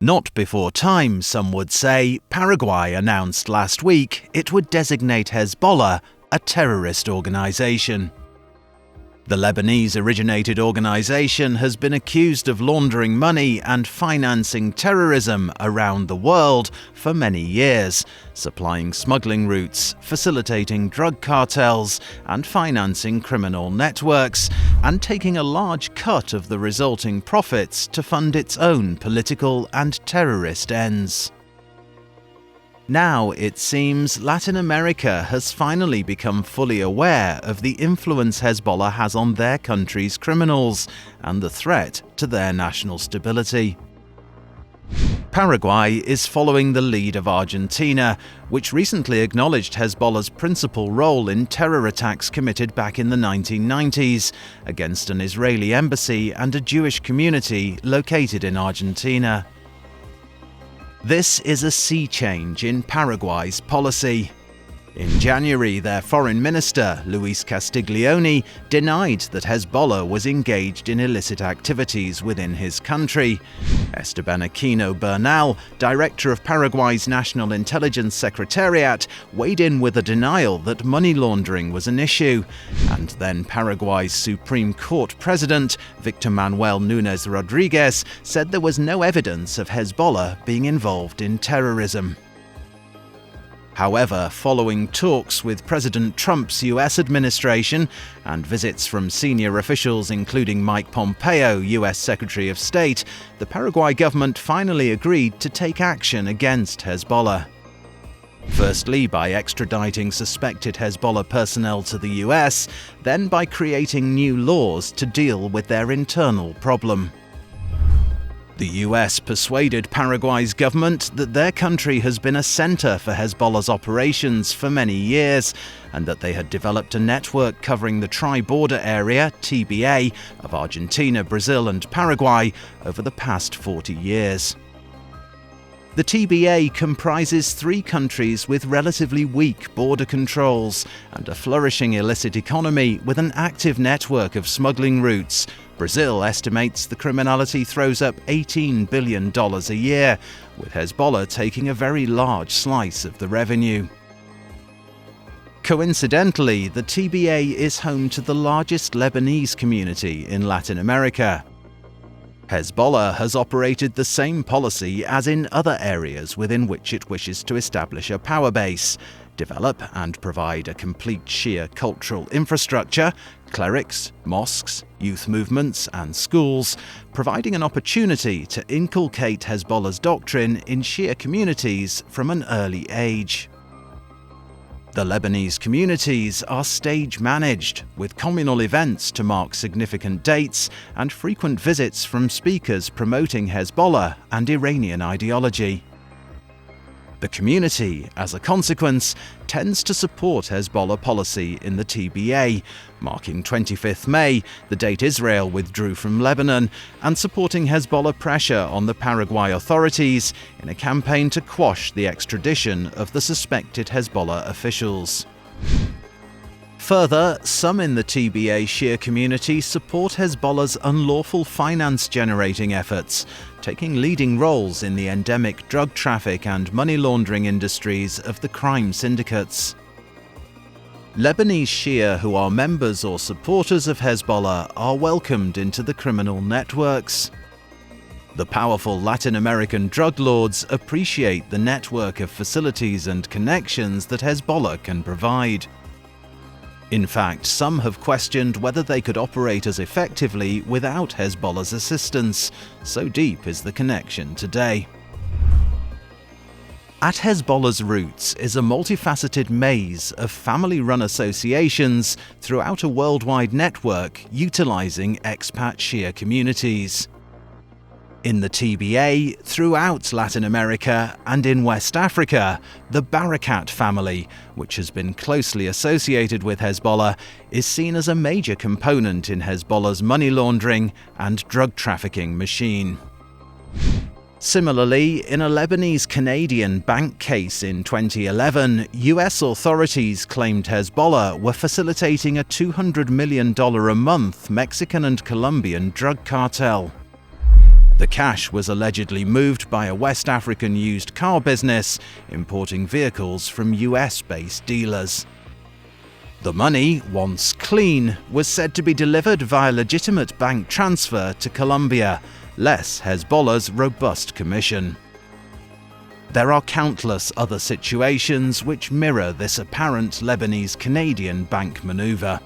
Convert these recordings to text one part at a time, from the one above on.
Not before time, some would say, Paraguay announced last week it would designate Hezbollah a terrorist organization. The Lebanese-originated organization has been accused of laundering money and financing terrorism around the world for many years, supplying smuggling routes, facilitating drug cartels, and financing criminal networks, and taking a large cut of the resulting profits to fund its own political and terrorist ends. Now, it seems, Latin America has finally become fully aware of the influence Hezbollah has on their country's criminals and the threat to their national stability. Paraguay is following the lead of Argentina, which recently acknowledged Hezbollah's principal role in terror attacks committed back in the 1990s against an Israeli embassy and a Jewish community located in Argentina. This is a sea change in Paraguay's policy. In January, their foreign minister, Luis Castiglione, denied that Hezbollah was engaged in illicit activities within his country. Esteban Aquino Bernal, director of Paraguay's National Intelligence Secretariat, weighed in with a denial that money laundering was an issue. And then Paraguay's Supreme Court president, Victor Manuel Núñez Rodriguez, said there was no evidence of Hezbollah being involved in terrorism. However, following talks with President Trump's US administration and visits from senior officials including Mike Pompeo, US Secretary of State, the Paraguay government finally agreed to take action against Hezbollah. Firstly, by extraditing suspected Hezbollah personnel to the US, then by creating new laws to deal with their internal problem. The US persuaded Paraguay's government that their country has been a center for Hezbollah's operations for many years, and that they had developed a network covering the tri-border area, TBA, of Argentina, Brazil and Paraguay over the past 40 years. The TBA comprises 3 countries with relatively weak border controls and a flourishing illicit economy with an active network of smuggling routes. Brazil estimates the criminality throws up $18 billion a year, with Hezbollah taking a very large slice of the revenue. Coincidentally, the TBA is home to the largest Lebanese community in Latin America. Hezbollah has operated the same policy as in other areas within which it wishes to establish a power base, develop and provide a complete Shia cultural infrastructure, clerics, mosques, youth movements and schools, providing an opportunity to inculcate Hezbollah's doctrine in Shia communities from an early age. The Lebanese communities are stage-managed, with communal events to mark significant dates and frequent visits from speakers promoting Hezbollah and Iranian ideology. The community, as a consequence, tends to support Hezbollah policy in the TBA, marking 25th May, the date Israel withdrew from Lebanon, and supporting Hezbollah pressure on the Paraguay authorities in a campaign to quash the extradition of the suspected Hezbollah officials. Further, some in the TBA Shia community support Hezbollah's unlawful finance-generating efforts, taking leading roles in the endemic drug traffic and money laundering industries of the crime syndicates. Lebanese Shia who are members or supporters of Hezbollah are welcomed into the criminal networks. The powerful Latin American drug lords appreciate the network of facilities and connections that Hezbollah can provide. In fact, some have questioned whether they could operate as effectively without Hezbollah's assistance, so deep is the connection today. At Hezbollah's roots is a multifaceted maze of family-run associations throughout a worldwide network utilizing expat Shia communities. In the TBA, throughout Latin America, and in West Africa, the Barakat family, which has been closely associated with Hezbollah, is seen as a major component in Hezbollah's money laundering and drug trafficking machine. Similarly, in a Lebanese-Canadian bank case in 2011, US authorities claimed Hezbollah were facilitating a $200 million a month Mexican and Colombian drug cartel. The cash was allegedly moved by a West African used car business, importing vehicles from US-based dealers. The money, once clean, was said to be delivered via legitimate bank transfer to Colombia, less Hezbollah's robust commission. There are countless other situations which mirror this apparent Lebanese-Canadian bank maneuver.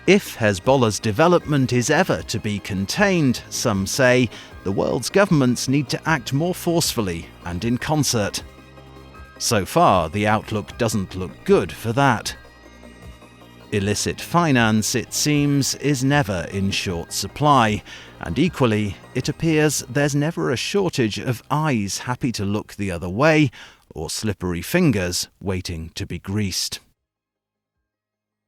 If Hezbollah's development is ever to be contained, some say, the world's governments need to act more forcefully and in concert. So far, the outlook doesn't look good for that. Illicit finance, it seems, is never in short supply, and equally, it appears there's never a shortage of eyes happy to look the other way, or slippery fingers waiting to be greased.